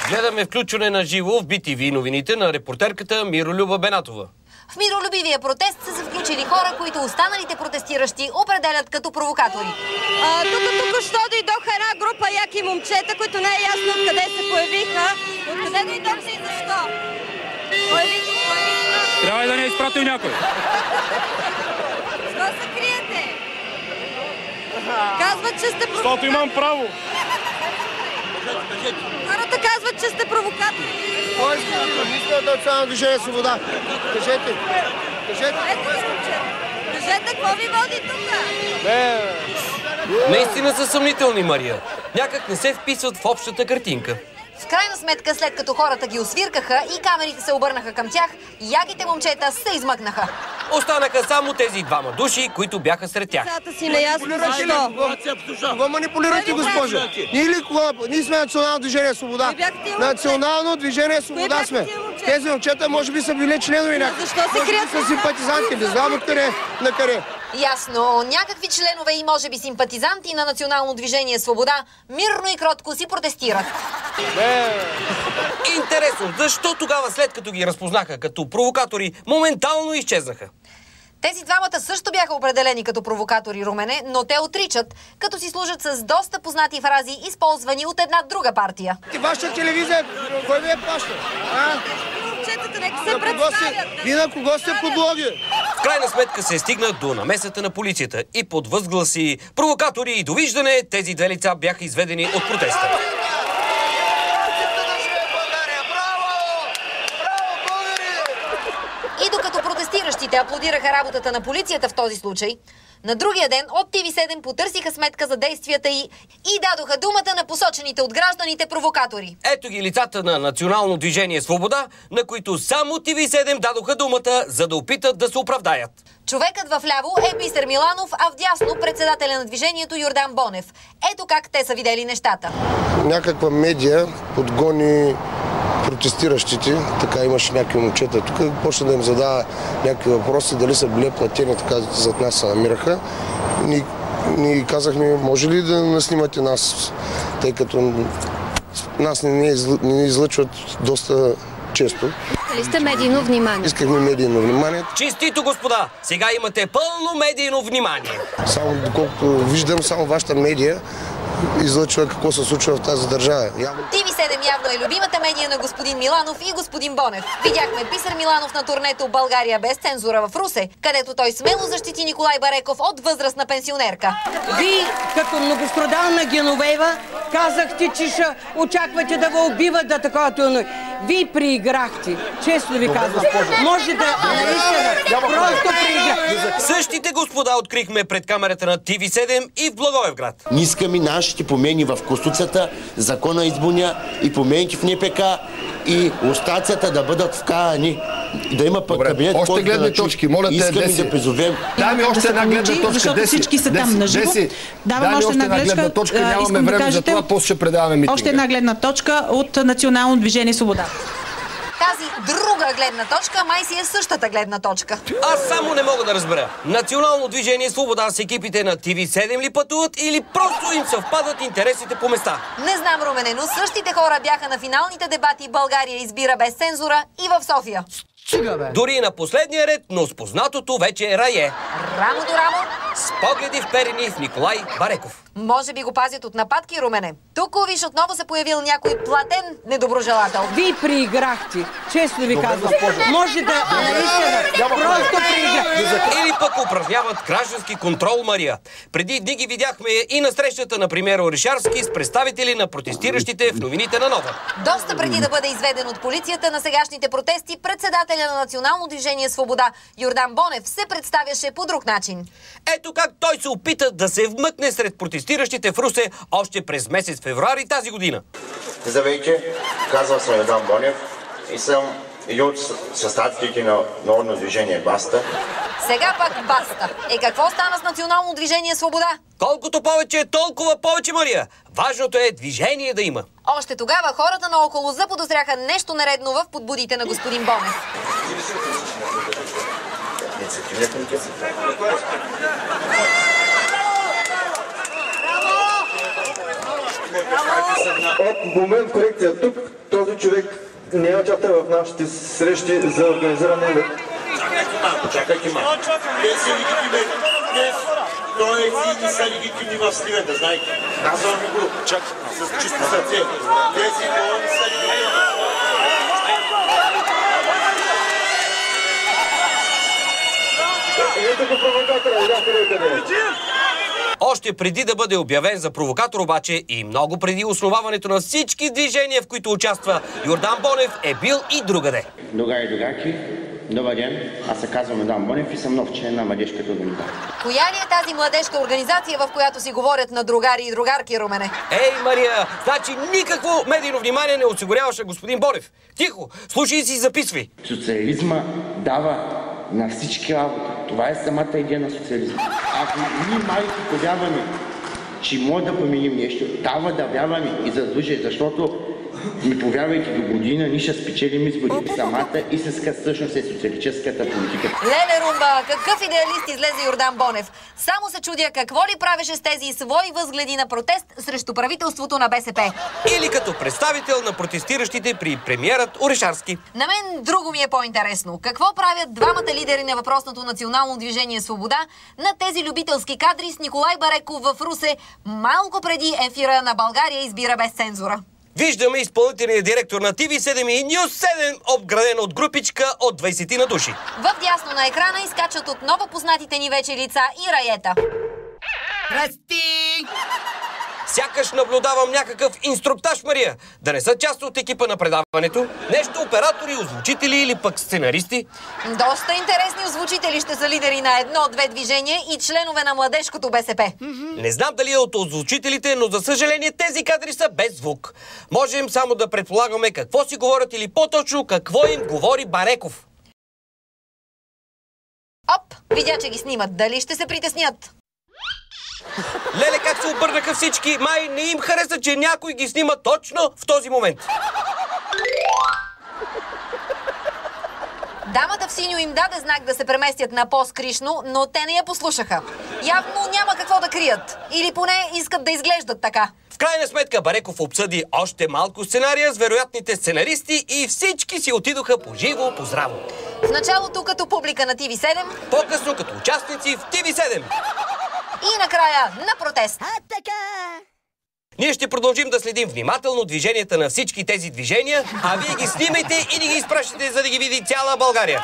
Гледаме включване на живо в BTV новините на репортерката Миролюба Бенатова. В миролюбивия протест са се включили хора, които останалите протестиращи определят като провокатори. Тук що дойдоха една група яки момчета, които не е ясно откъде се появиха. Откъде дойдоха и защо? Трябва и да не е изпратил някой. Защо се криете? Казват, че сте провокатори. Защото имам право. Хората казват, че сте провокатори. Кой иска да национално движение свобода? Кажете. Кажете, какво ви води тук? Наистина са съмнителни, Мария. Някак не се вписват в общата картинка. В крайна сметка, след като хората ги освиркаха и камерите се обърнаха към тях, яките момчета се измъкнаха. Останаха само тези двама души, които бяха сред тях. Децата си неясно защо. Кого манипулирате, госпожа? Ние сме Национално движение свобода. Национално движение свобода сме. Тези момчета може би са били членови някакви. Защо се крият? Са симпатизанти, не знам откъде, на къде. Ясно, някакви членове и може би симпатизанти на Национално движение свобода мирно и кротко си протестират. Интересно, защо тогава, след като ги разпознаха като провокатори, моментално изчезнаха? Тези двамата също бяха определени като провокатори, Румене, но те отричат, като си служат с доста познати фрази, използвани от една друга партия. И вашата телевизия, кой ви е плаща? Момчетата нека се представят. Вие на кого сте подлоги? В крайна сметка се стигна до намесата на полицията и под възгласи провокатори и довиждане тези две лица бяха изведени от протеста. И докато протестиращите аплодираха работата на полицията в този случай, на другия ден от TV7 потърсиха сметка за действията й и дадоха думата на посочените от гражданите провокатори. Ето ги лицата на Национално движение свобода, на които само TV7 дадоха думата, за да опитат да се оправдаят. Човекът в ляво е Бисер Миланов, а вдясно председателя на движението Йордан Бонев. Ето как те са видели нещата. Някаква медия подгони протестиращите, така имаше някакви момчета тук, почна да им задава някакви въпроси, дали са били платени, така зад нас се намираха. Ние казахме, може ли да наснимате нас, тъй като нас не излъчват доста често. Искали сте медийно внимание? Искахме медийно внимание. Честито, господа! Сега имате пълно медийно внимание. Само доколкото виждам, само вашата медия излъчва какво се случва в тази държава. TV7 явно е любимата медия на господин Миланов и господин Бонев. Видяхме Бисер Миланов на турнето България без цензура в Русе, където той смело защити Николай Бареков от възрастна пенсионерка. Вие, като многострадална Геновева, казахте, че ще очаквате да го убиват да такова тълно. Вие прииграхте. Честно ви казвам. Може да просто прииграхте. Същите господа открихме пред камерата на TV7 и в Благоевград. Не искаме нашите промени в Конституцията, закона избуня и промените в НПК и лустрацията да бъдат вкарани. Да има кабинет, още гледни точки, моля те, искаме да призовем. Дай ми още една гледна точка, защото всички са там на живо. Давам още една гледна точка, нямаме време за това, после ще предаваме митинга. Още една гледна точка от Национално движение свобода. Тази друга гледна точка май си е същата гледна точка. Аз само не мога да разбера. Национално движение свобода с екипите на TV7 ли пътуват или просто им съвпадат интересите по места? Не знам, Румене, но същите хора бяха на финалните дебати България избира без цензура и в София. Дори на последния ред, но с познатото вече рае. Рамо до рамо. С погледи вперени в Николай Бареков. Може би го пазят от нападки, Румене. Тук, виж, отново се появил някой платен недоброжелател. Вие прииграхте. Честно ви казвам. Може да просто прииграхте. Или пък упражняват граждански контрол, Мария. Преди дни ги видяхме и на срещата на премиера Орешарски с представители на протестиращите в новините на Нова. Доста преди да бъде изведен от полицията на сегашните протести, председателя на Национално движение свобода Йордан Бонев се представяше по друг начин. Ето как той се опита да се вмъкне сред протестиращите в Русе още през месец февруари тази година. Здравейте, казвам се Йордан Бонев и съм един от съставителите на Народно движение Баста. Сега пак Баста. Какво стана с Национално движение свобода? Колкото повече, толкова повече, Мария. Важното е движение да има. Още тогава хората наоколо заподозряха нещо нередно в подбудите на господин Бонев. От момент корекция тук, този човек не участва в нашите срещи за организиране на... Чакайте малко. Те са легитимни. Той си са легитимни в Сливен, да знаете. Казвам ви го с чисто сърце. Тези колони са легитимни. Ето го провокатора, къде. Още преди да бъде обявен за провокатор обаче и много преди основаването на всички движения, в които участва, Йордан Бонев е бил и другаде. Другари, другарки, добър ден. Аз се казвам Йордан Бонев и съм нов член на младежката организация. Коя ли е тази младежка организация, в която си говорят на другари и другарки, Румене? Ей, Мария, значи никакво медийно внимание не осигуряваше господин Бонев. Тихо, слушай си и записвай. Социализма дава на всички работа. Това е самата идея на социализма. Ако ние малки повярваме, че може да променим нещо, трябва да вярваме и задължи, защото ми повярвайки до година, ние ще спечелим изборите. Самата истинска същност е социалистическата политика. Леле, Румба, какъв идеалист излезе Йордан Бонев. Само се чудя какво ли правеше с тези свои възгледи на протест срещу правителството на БСП. Или като представител на протестиращите при премиерът Орешарски. На мен друго ми е по-интересно. Какво правят двамата лидери на въпросното национално движение Свобода на тези любителски кадри с Николай Бареков в Русе малко преди ефира на България избира без цензура? Виждаме изпълнителният директор на TV7 и News 7, обграден от групичка от 20 на души. Вдясно на екрана изкачат отново познатите ни вече лица и раета. Расти! Сякаш наблюдавам някакъв инструктаж, Мария. Да не са част от екипа на предаването? Нещо оператори, озвучители или пък сценаристи? Доста интересни озвучители ще са лидери на едно-две движения и членове на младежкото БСП. Не знам дали е от озвучителите, но за съжаление тези кадри са без звук. Можем само да предполагаме какво си говорят или по-точно какво им говори Бареков. Оп, видя, че ги снимат. Дали ще се притеснят? Леле, как се обърнаха всички, май не им хареса, че някой ги снима точно в този момент. Дамата в синьо им даде знак да се преместят на по-скришно, но те не я послушаха. Явно няма какво да крият. Или поне искат да изглеждат така. В крайна сметка Бареков обсъди още малко сценария с вероятните сценаристи и всички си отидоха по живо, по здраво. В началото като публика на TV7, по-късно като участници в TV7. И накрая на протест. Ние ще продължим да следим внимателно движенията на всички тези движения, а вие ги снимайте и ни ги изпращате, за да ги види цяла България.